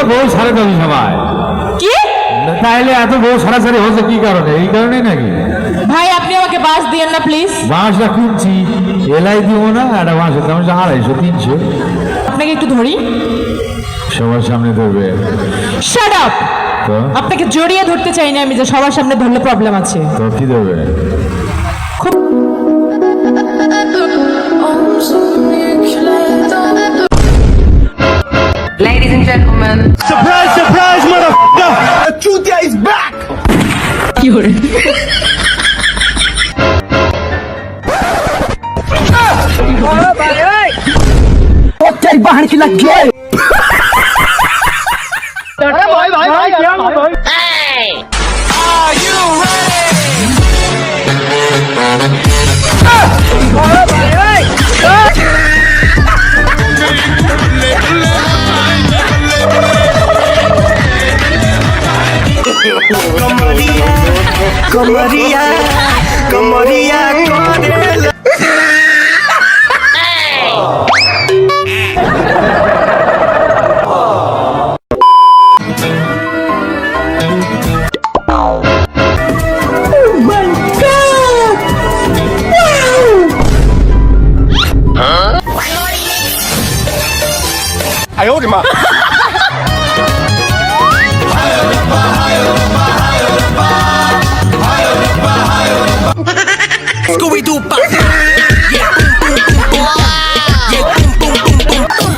বউ সারা যাবে সবাই। কি তাইলে এত বউ সারাসারি হচ্ছে কি কারণে? এই কারণেই নাকি? ভাই আপনি আমাকে বাস দিয়েন না প্লিজ। বাঁশটা কিনছি, এলাই দিব না, একটা বাঁশের দাম 250-300। আপনাকে একটু ধরি। সবার সামনে ধরবে? Shut up. তো আপনাকে জড়িয়ে ধরতে চাই না আমি, যে সবার সামনে ধরলে প্রবলেম আছে। তো কি ধরবে? খুব Ladies and gentlemen, Surprise, surprise, motherfucker! Chutia is back! কি করে तेरी बहन की लग गई। अरे भाई भाई भाई क्या भाई? Are you ready? कमरिया कमरिया कमरिया哎呦我的妈！Scooby-Doo pop. Yeah, boom, boom, boom, boom. Yeah, boom, boom, boom, boom.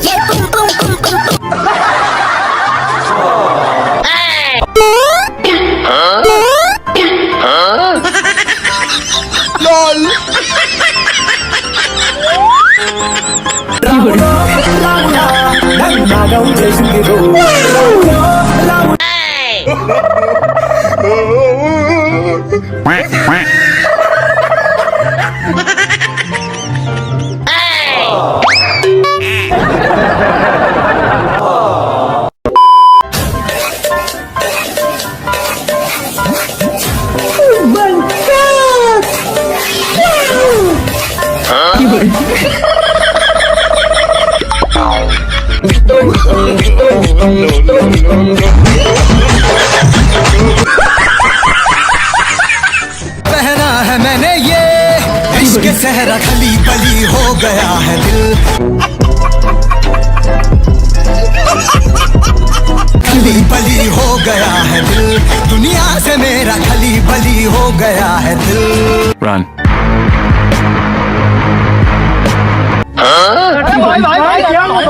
Yeah, boom, boom, boom, boom, boom. Hey. LOL. पहना है मैंने ये इश्क सहरा खली बली हो गया है दिल खली बली हो गया है दिल दुनिया से मेरा खली बली हो गया है दिल Run. भाई भाई भाई क्या भाई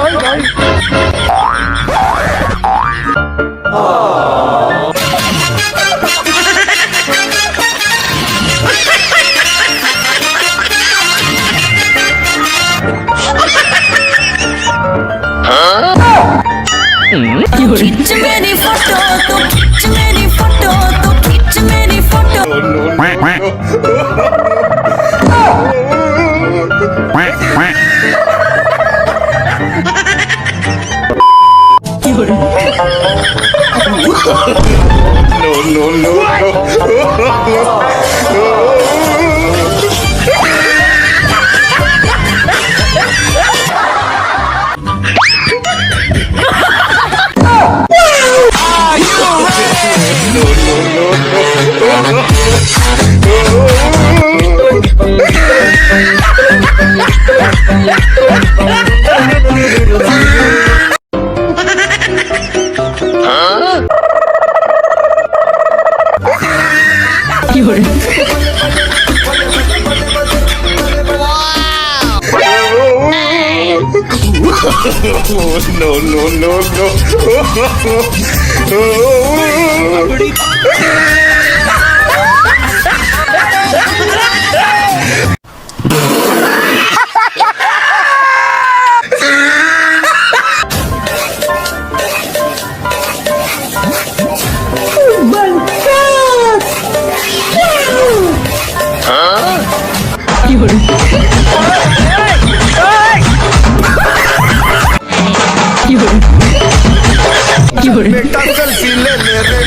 खींच मेरी फोटो तो खींच मेरी फोटो तो खींच मेरी photo Quack, quack. Quack, quack. no no no बेटा सेल्फी ले ले रे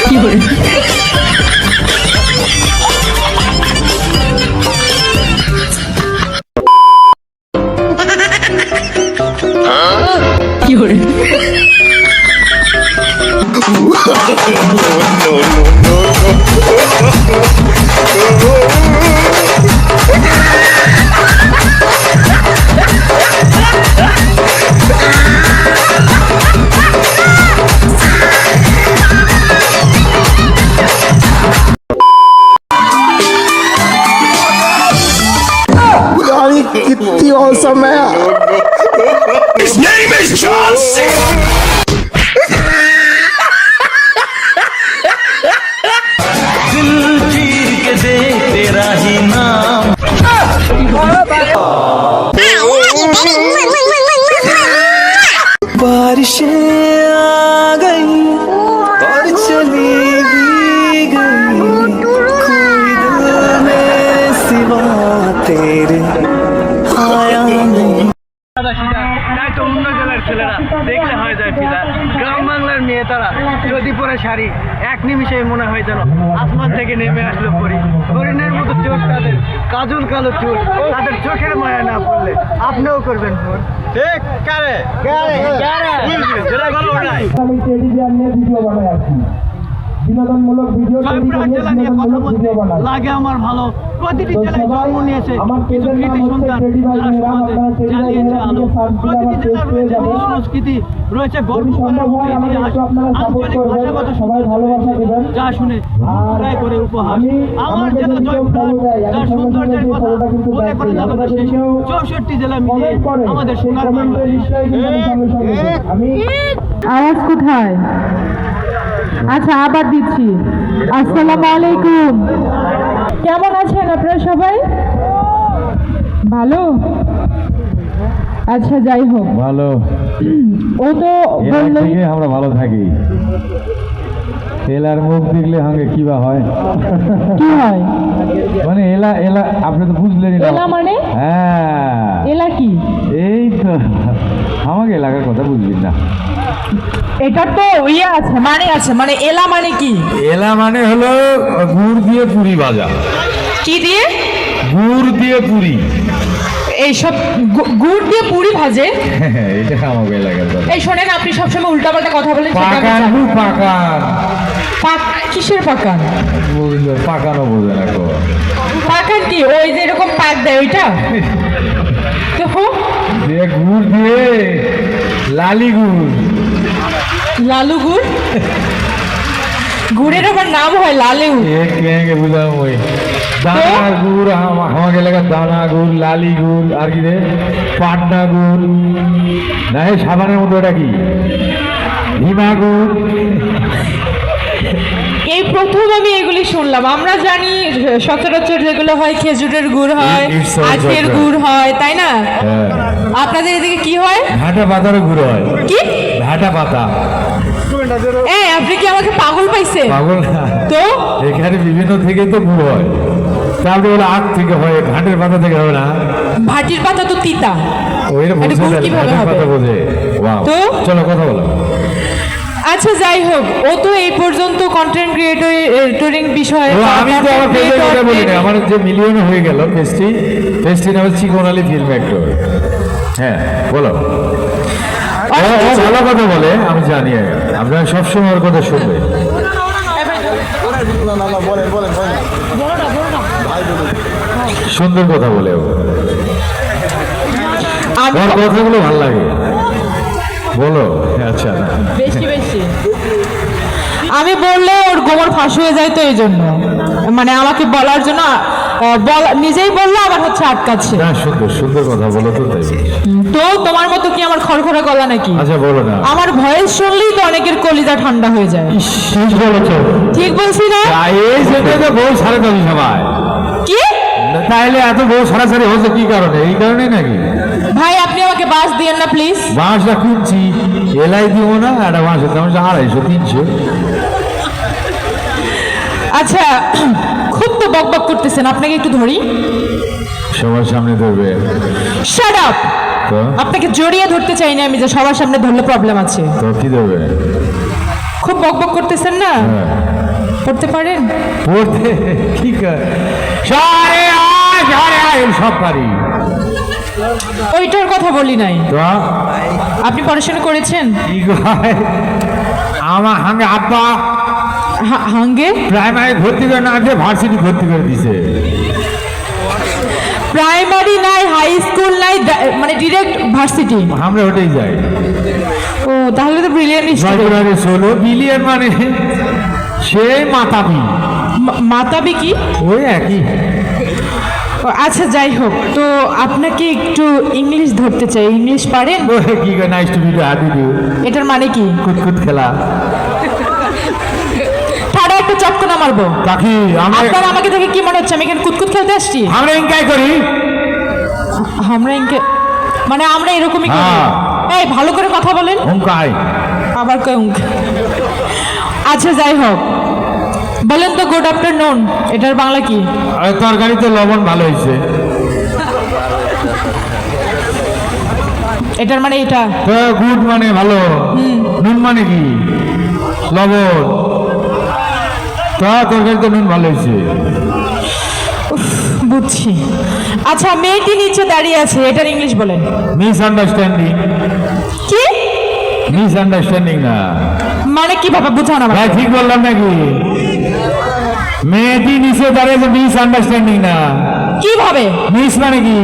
কি করে কি করে कितनी औसम है His name is John Cena. बारिशें आ गई और चली भी गई कोई दिल में सिवा तेरे आया नहीं তাই তো অন্য জেলার ছেলেরা দেখলে হয়ে যায় ফিদা, গ্রাম বাংলার মেয়ে তারা যদি পরে শাড়ি এক নিমিষে মনে হয় যেন আসমান থেকে নেমে আসলো পরি। হরিণের মতো চোখ তাদের, কাজল কালো চুল, তাদের চোখের মায়া না পড়লে আপনিও করবেন ফোন। ঠিক কারে কারে কারে যেটা ভালো ওটাই। জয়পুরহাট জেলা নিয়ে কথা বলতে লাগে আমার ভালো। প্রতিটি জেলায় জন্ম নিয়েছে কিছু কৃতি সন্তান যারা সমাজে জ্বালিয়েছে আলো। প্রতিটি জেলার রয়েছে নিজ সংস্কৃতি, রয়েছে গর্ব করার মতো ইতিহাস, আঞ্চলিক ভাষাগত সৌন্দর্য যা শুনে ঘুরায় করে উপহাস। আমার জেলা জয়পুরহাট, যার সৌন্দর্যের কথা বলে করে যাবে না শেষ। 64 জেলা মিলিয়ে আমাদের সোনার বাংলা। আওয়াজ কোথায়? আচ্ছা আবার দিচ্ছি। আসসালামু আলাইকুম, কেমন আছেন আপনারা সবাই? ভালো? আচ্ছা যাই হোক, ভালো ও তো বললো থেকে আমরা ভালো থাকি। এলার মুখ দেখলে হাঙ্গে কি বা হয়? কি হয়? মানে এলা এলা আপনি তো বুঝলেনই না। এলা মানে? হ্যাঁ, এলা কি? এই তো আমাকে এলাকার কথা বুঝলি না। এটা তো ইয়ে আছে, মানে আছে, মানে এলা মানে কি? এলা মানে হলো গুড় দিয়ে পুরি ভাজা। কি দিয়ে? গুড় দিয়ে পুরি। এইসব গুড় দিয়ে পুরি ভাজে? এটা আমাকে এলাকার কথা। এই শোনেন, আপনি সবসময় উল্টাপাল্টা কথা বলেন। পাকান গুড় পাকান। কিসের পাকান? পাকানো বোঝে না গো। পাকান কি? ওই যে এরকম পাক দেয় ওইটা? দেখো গুড় দিয়ে লালি গুড়। লালু গুড়? গুড়ের আবার নাম হয় লালু? বুঝলাম ওই দানা গুড়, আমাকে এলাকার দানা গুড়, লালি গুড়, আর কি রে পাটনা গুড়, না সাবানের মতো এটা কি হিমা গুড়। এই প্রথম আমি এগুলি শুনলাম। আমরা জানি সচরাচর যেগুলো হয় খেজুরের গুড় হয়, আখের গুড় হয়, তাই না? আপনাদের এদিকে কি হয়? ঘাটা পাতারও গুড় হয়। কি ঘাটা পাতা? আপনি কি আমাকে পাগল পাইছে? পাগল না তো এখানে বিভিন্ন থেকে তো গুড় হয়, তারপরে ওরা আখ থেকে হয়, ঘাটের পাতা থেকে হবে না। ভাটির পাতা তো তিতা, ওইটা বুঝে ঘাটের পাতা বোঝে। তো চলো কথা বলো। আচ্ছা যাই হোক, ও তো এই পর্যন্ত কন্টেন্ট ক্রিয়েটরিং বিষয়ে আমি তো আমার পেজের কথা বলি না, আমার যে মিলিয়ন হয়ে গেল পেস্টি নামে চিকন আলী ফিল্ম অ্যাক্টর। হ্যাঁ বলো। ও ভালো কথা বলে, আমি জানি। আপনারা সবসময় ওর কথা শুনবে। সুন্দর কথা বলে ও, ওর কথাগুলো ভালো লাগে। বলো। আচ্ছা বেশি আমি বললে ওর গোবর ফাঁস হয়ে যায়, তো এই জন্য মানে আমাকে বলার জন্য নিজেই বললো, আবার হচ্ছে আটকাচ্ছে। না, সুন্দর সুন্দর কথা বলো তো, তাই তো তোমার মতো কি আমার খড়খড়া গলা নাকি? আচ্ছা বলো না। আমার ভয়েস শুনলেই তো অনেকের কলিজা ঠান্ডা হয়ে যায়। ঠিক বলছি না? এই জন্য তো বউ সারা দাবি সবাই। কি তাইলে এত বউ সারাসারি হচ্ছে কি কারণে? এই কারণেই নাকি? ভাই আপনি আমাকে বাস দিয়েন না প্লিজ। বাঁশটা কিনছি, এলাই দিব না। একটা বাঁশের দাম 250 300। আচ্ছা খুব তো বকবক করতেছেন, আপনাকে একটু ধরি। সবার সামনে ধরবে। Shut up. তো? আপনাকে জড়িয়ে ধরতে চাই না আমি, যে সবার সামনে ধরলে প্রবলেম আছে। তো কি দেবে? খুব বকবক করতেছেন না, হ্যাঁ। পড়তে পারেন? পড়তে ঠিক আছে, সারে আয় সারে আয় সব পারি। ওইটার কথা বলি নাই। তো আপনি পড়াশোনা করেছেন? কি কয় আমার হাঙ্গে আব্বা হাঙ্গে প্রাইমারি ভর্তি করে না দিয়ে ভার্সিটি ভর্তি করে দিছে। প্রাইমারি নাই, হাই স্কুল নাই, মানে ডিরেক্ট ভার্সিটি। আমরা ওটাই যাই। ও তাহলে তো ব্রিলিয়ান্ট স্টুডেন্ট। জয়পুরহাটে 16 বিলিয়ন মানে সেই মাতাবি, মাতাবি কি? ওই একই। ও, আচ্ছা যাই হোক, তো আপনাকে একটু ইংলিশ ধরতে চাই। ইংলিশ পারেন? ওই কি কয় nice to meet how do. এটার মানে কি? কুতকুত খেলা। ঠাড়া একটা চটকনা মারবো। কাকি আমরা আপনার আমাকে দেখে কি মনে হচ্ছে আমি এখানে কুতকুত খেলতে আসছি? আমরা ইনকাই করি। আমরা ইনকে মানে আমরা এরকমই করি। হ্যাঁ। এই ভালো করে কথা বলেন। অঙ্কাই আবার কই উঙ্ক। আচ্ছা যাই হোক, বলেন তো গুড আফটারনুন এটার বাংলা কি? তরকারিতে লবণ ভালো হয়েছে। এটার মানে এটা। তো গুড মানে ভালো, নুন মানে কি? লবণ। তো তরকারিতে নুন ভালো হয়েছে। বুঝছি। আচ্ছা মেয়েটি নিচে দাঁড়িয়ে আছে, এটার ইংলিশ বলেন। Miss understanding. কি মিস আন্ডারস্ট্যান্ডিং না মানে কিভাবে বুঝান আমাকে? ভাই ঠিক বললাম নাকি? মেয়েটি নিচে দাঁড়িয়েছে, মিস আন্ডারস্ট্যান্ডিং না। কিভাবে? মিস মানে কি?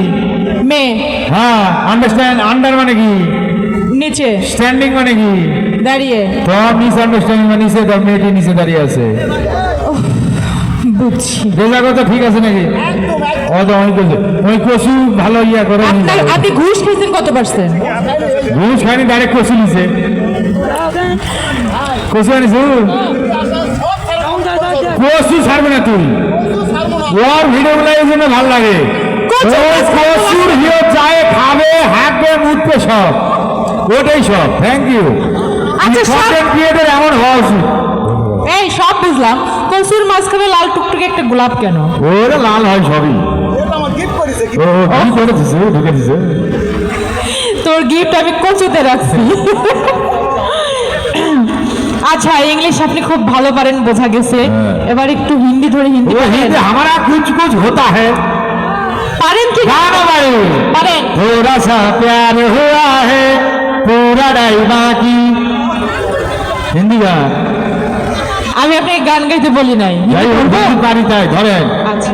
মেয়ে হ্যাঁ, আন্ডারস্ট্যান্ড আন্ডার মানে কি? নিচে স্ট্যান্ডিং মানে কি? দাঁড়িয়ে। তো মিস আন্ডারস্ট্যান্ডিং মানে নিচে মেয়েটি নিচে দাঁড়িয়ে আছে। বুঝছি। রেজাগত ঠিক আছে নাকি? ও তো ওই কচু ভালো ইয়া করে আপনি ঘুষ খেয়েছেন কত পার্সেন্ট? ঘুষ খাইনি, ডাইরেক্ট কচু নিছে। কচু আনিস, কচু ছাড়বে না তুই। ওর ভিডিও গুলো এই জন্য ভালো লাগে। কচুর ভিডিও যায়, খাবে, হাঁকবে, মুতবে, সব ওটাই সব। Thank you. আচ্ছা, কন্টেন্ট ক্রিয়েটর এমন হওয়া উচিত। এই সব বুঝলাম, কচুর মাঝখানে লাল টুকটুকে একটা গোলাপ কেন? ওরা লাল হয় সবই। ও কি করে দিছে, ঢুকে দিছে। তোর গিফট আমি কচুতে রাখছি। আচ্ছা ইংলিশ আপনি খুব ভালো পারেন বোঝা গেছে। এবার একটু হিন্দি ধরে হিন্দি वो পারেন? हिंदी हमारा कुछ कुछ होता है। পারেন কি? गाना भाई পারেন। थोड़ा सा प्यार हुआ है पूरा डाई बाकी। हिंदी गान আমি আপনাকে গান গাইতে বলি নাই। যাই হোক, হিন্দি পারি তাই ধরেন। আচ্ছা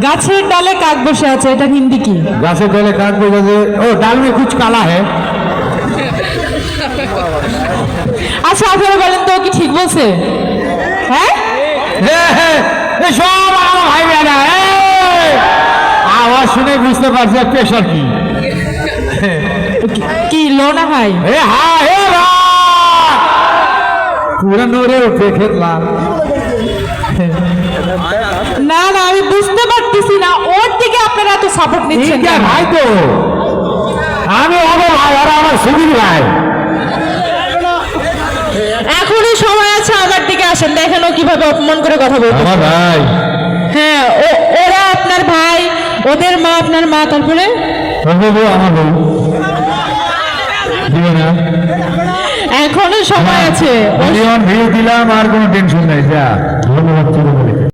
গাছের ডালে কাক বসে আছে, এটা হিন্দি কি? गाছে गले काट पे गए ओ डाल में कुछ काला है। আচ্ছা আপনারা বলেন তো কি ঠিক বলছে? হ্যাঁ ये सब আমার ভাই বেটা আওয়াজ শুনে বুঝতে পারছে প্রেশার কি। কি লো না হাই? ए हाँ हे पूरा नोरे उठे खेतला। না না আমি বুঝতে পারতেছি না ওর দিকে আপনারা এত সাপোর্ট নিচ্ছেন क्या কেন? भाई तो আমি হবে ভাই আর আমার সুবিধ ভাই। এখনই সময় আছে, আমার দিকে আসেন, দেখেন ও কিভাবে অপমান করে কথা বলছে। আমার ভাই হ্যাঁ ওরা আপনার ভাই, ওদের মা আপনার মা, তারপরে আমার বউ দিবে না। এখনো সময় আছে। ভিডিও দিলাম আর কোনো টেনশন নাই। যা ধন্যবাদ।